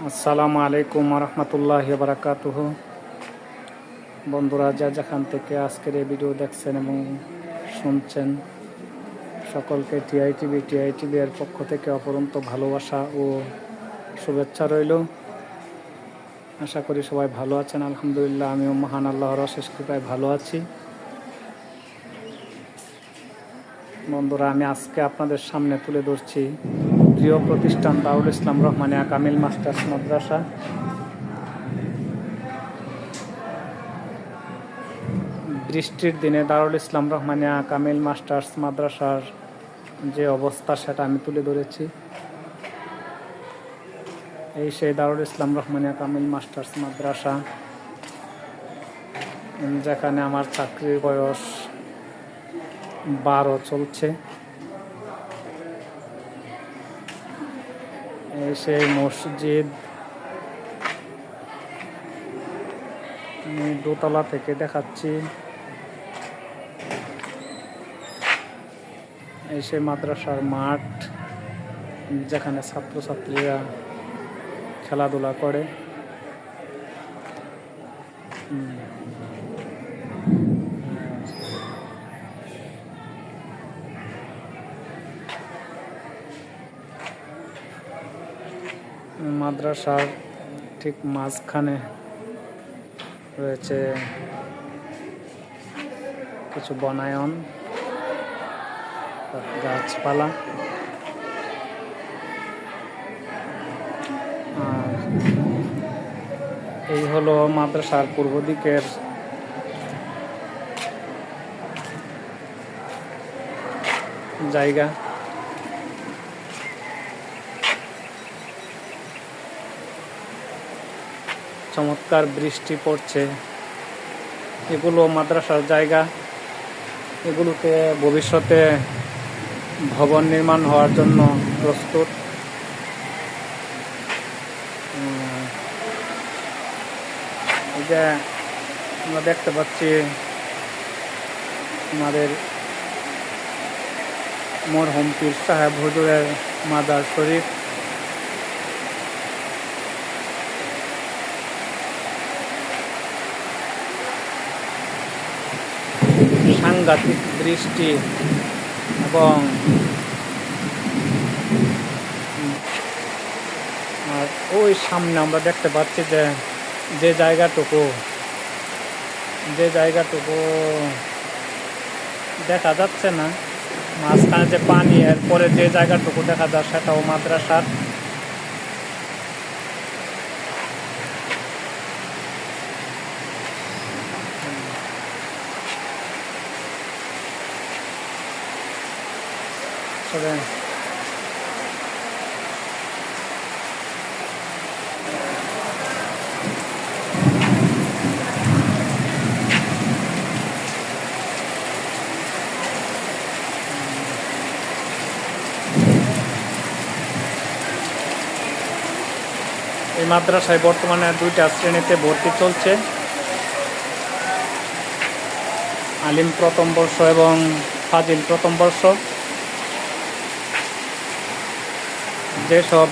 আসসালামু আলাইকুম রহমতুল্লাহি বারাকাতুহু। বন্ধুরা যেখান থেকে আজকের এই ভিডিও দেখছেন এবং শুনছেন, সকলকে টিআইটিভি এর পক্ষ থেকে অপরন্ত ভালোবাসা ও শুভেচ্ছা রইল। আশা করি সবাই ভালো আছেন। আলহামদুলিল্লাহ, আমিও মহান আল্লাহর অশেষ কৃপায় ভালো আছি। বন্ধুরা, আমি আজকে আপনাদের সামনে তুলে ধরছি প্রিয় প্রতিষ্ঠান দারুল ইসলাম রহমানিয়া কামিল মাস্টার্স মাদ্রাসা। বৃষ্টির দিনে দারুল ইসলাম রহমানিয়া কামিল মাস্টার্স মাদ্রাসার যে অবস্থা সেটা আমি তুলে ধরেছি। এই সেই দারুল ইসলাম রহমানিয়া কামিল মাস্টার্স মাদ্রাসা, যেখানে আমার চাকরির বয়স 12 চলছে। এই সেই মসজিদ, আমি দোতলা থেকে দেখাচ্ছি। এই সেই মাদ্রাসার মাঠ, যেখানে ছাত্রছাত্রীরা খেলাধুলা করে। মাদ্রাসার ঠিক মাঝখানে রয়েছে কিছু বনায়ন, গাছপালা। আর এই হলো মাদ্রাসার পূর্ব দিকের জায়গা। চমৎকার বৃষ্টি পড়ছে। এগুলো মাদ্রাসার জায়গা। এগুলোতে ভবিষ্যতে ভবন নির্মাণ হওয়ার জন্য প্রস্তুত। এই যে আমরা দেখতে পাচ্ছি আমাদের মরহুম পীর সাহেব হুজুরের মাজার শরীফ। সাংঘাতিক বৃষ্টি এবং আর ওই সামনে আমরা দেখতে পাচ্ছি যে জায়গাটুকু দেখা যাচ্ছে না, মাঝখানে যে পানি, এরপরে যে জায়গাটুকু দেখা যায় সেটাও মাদ্রাসার। এই মাদ্রাসায় বর্তমানে 2টা শ্রেণীতে ভর্তি চলছে, আলিম প্রথম বর্ষ এবং ফাজিল প্রথম বর্ষ। যেসব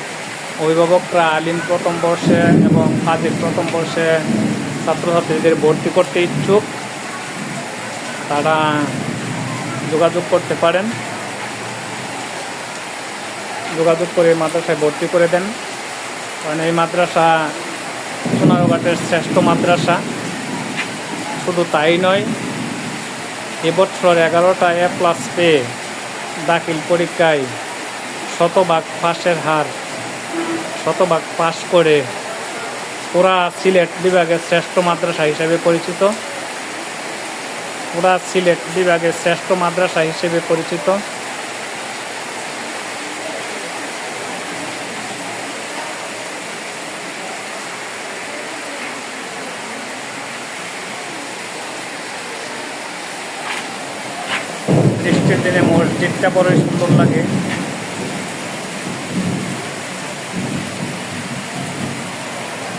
অভিভাবকরা আলিম প্রথম বর্ষে এবং ফাজিল প্রথম বর্ষে ছাত্রছাত্রীদের ভর্তি করতে ইচ্ছুক, তারা যোগাযোগ করতে পারেন। যোগাযোগ করে মাদ্রাসায় ভর্তি করে দেন। কারণ এই মাদ্রাসা সোনারঘাটের শ্রেষ্ঠ মাদ্রাসা। শুধু তাই নয়, এবছর 11টা A+ পেয়ে দাখিল পরীক্ষায় শতভাগ পাশের হার, শতভাগ পাশ করে পুরা সিলেট বিভাগের শ্রেষ্ঠ মাদ্রাসা হিসেবে পরিচিত। পুরা সিলেট বিভাগের শ্রেষ্ঠ মাদ্রাসা হিসেবে পরিচিত। বৃষ্টির দিনে মসজিদটা বড়ই সুন্দর লাগে।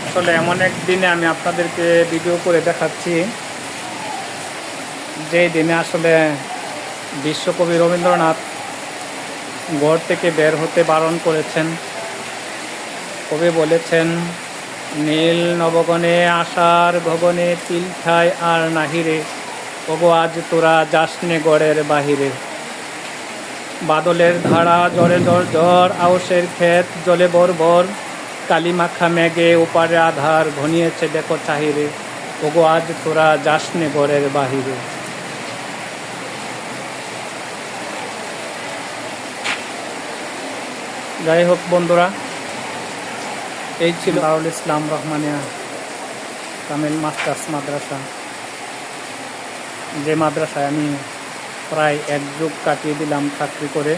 আসলে এমন এক দিনে আমি আপনাদেরকে ভিডিও করে দেখাচ্ছি, যে দিনে আসলে বিশ্বকবি রবীন্দ্রনাথ ঘর থেকে বের হতে বারণ করেছেন। কবি বলেছেন, নীল নবগণে আশার গগনে তিল ঠায় আর নাহিরে, ওগো আজ তোরা যাসনে গড়ের বাহিরে। বাদলের ধারা জরে জর জর, আউশের ক্ষেত জলে বর, কালি মাখা মেঘে ওপারে আধার ঘনিয়েছে দেখো চাহিরে, ওগো আজ তোরা যাসনে গড়ের বাহিরে। যাই হোক বন্ধুরা, এই ছিল দারুল ইসলাম রহমানিয়া কামিল মাস্টার্স মাদ্রাসা, যে মাদ্রাসায় আমি প্রায় 1 যুগ কাটিয়ে দিলাম চাকরি করে।